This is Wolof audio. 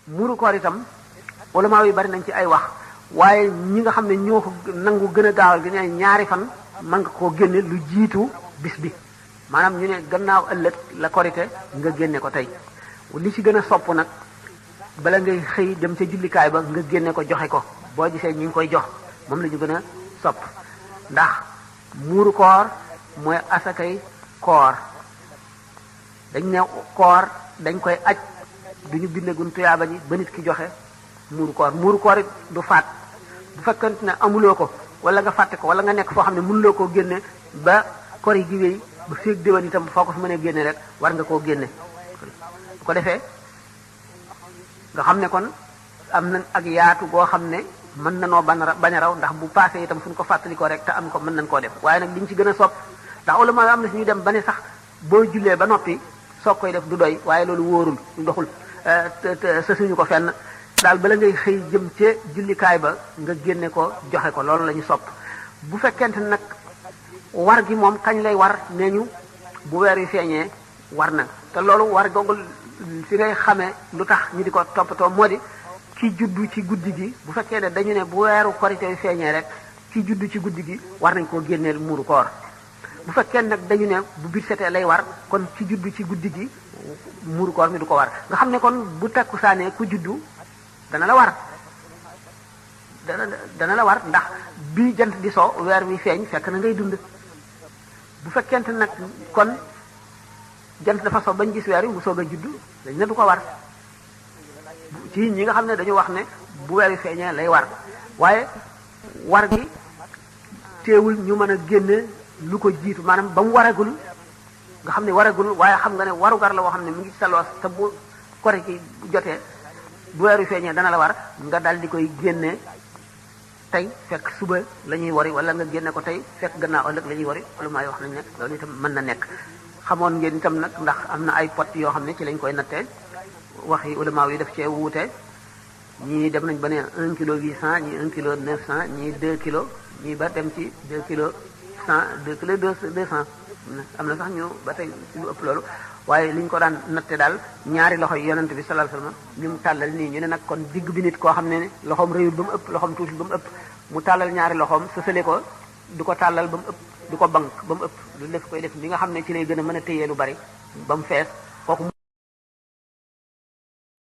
muuru koor itam ulama yi bari nañ ci ay wax waaye ñi nga xam ne ñoo ko nangu gën a gaawal gi ne ñaari fan mën nga koo génne lu jiitu bis bi maanaam ñu ne gannaaw ëllëg la korite nga génne ko tey li ci gën a sopp nag bala ngay xëy dem ca jullikaay ba nga génne ko joxe ko boo gisee ñi ngi koy jox moom la ñu gën a sopp ndax muuru koor mooy asakay koor dañ ne koor dañ koy aj duñu bindagun tuyaaba ji ba nit ki joxe muuru koor it du faat bu fekkante ne amuloo ko wala nga fàtte ko wala nga nekk foo xam ne mënuloo koo génne ba kor yi gi wéy ba féeg déwén itam foo ko fi mënee génne rek war nga koo génne bu ko defee nga xam ne kon am na ak yaatu goo xam ne mën na noo bañ a raw ndax bu passé itam fu ñu ko fàttalikoo rek te am ko mën nañ koo def waaye nag liñ ci gën a sopp ndax ulama am na si ñu dem ba ne sax boo jullee ba noppi soog koy def du doy waaye loolu wóorul doxul sa suñu ko fenn daal bala ngay xëy jëm ca jullikaay ba nga génne ko joxe ko loolu la ñu sopp bu fekkente nag war gi moom kañ lay war nee ñu bu weer wi feeñee war na te loolu war googu fi ngay xamee lu tax ñu di ko toppatoo moo di ki juddu ci guddi gi bu fekkee ne dañu ne bu weeru korite wi feeñee rek ki juddu ci guddi gi war nañ koo génneel muuru koor bu fekkee nag dañu ne bu bit setee lay war kon ki juddu ci guddi gi muuru koor mi du ko war nga xam ne kon bu takkusaanee ku juddu dana la war dana la war ndax bi jant di so weer wi feeñ fekk na ngay dund bu fekkente nag kon jant dafa so bañ gis weer wi mu soog a juddu dañ ne du ko war ci ñi nga xam ne dañu wax ne bu weer wi feeñee lay war waaye war gi teewul ñu mën a génne lu ko jiitu maanaam ba mu waragul nga xam ne waragul waaye xam nga ne warugar la woo xam ne mu ngi ci sa loos te bu kori ki jotee bu weer wi feeñee dana la war nga dal di koy génne tey fekk suba la ñuy wari wala nga génne ko tey fekk gannaaw ëllëg la ñuy wari wala maa wax nañ ne loolu itam mën na nekk xamoon ngeen itam nag ndax am na ay pot yoo xam ne ci lañ koy nattee wax yi ulama yi def cee wuute ñii dem nañ ba ne 1 kilo 800 ñii 1 kilo 900 ñii 2 kilos ñii ba dem ci 2 kilos 100 2 kilos 200 am na sax ñu ba tey ci lu ëpp loolu waaye li ñu ko daan natte daal ñaari loxo yi yonent bi sallallahu alayhi wasallam ñu mu tàllal nii ñu ne nag kon digg bi nit koo xam ne loxoom réyul ba mu ëpp loxoom tuuti ba mu ëpp mu tàllal ñaari loxoom sësale ko du ko tàllal ba mu ëpp du ko bank ba mu ëpp du def koy def li nga xam ne ci lay gën a mën a téyee lu bari ba mu fees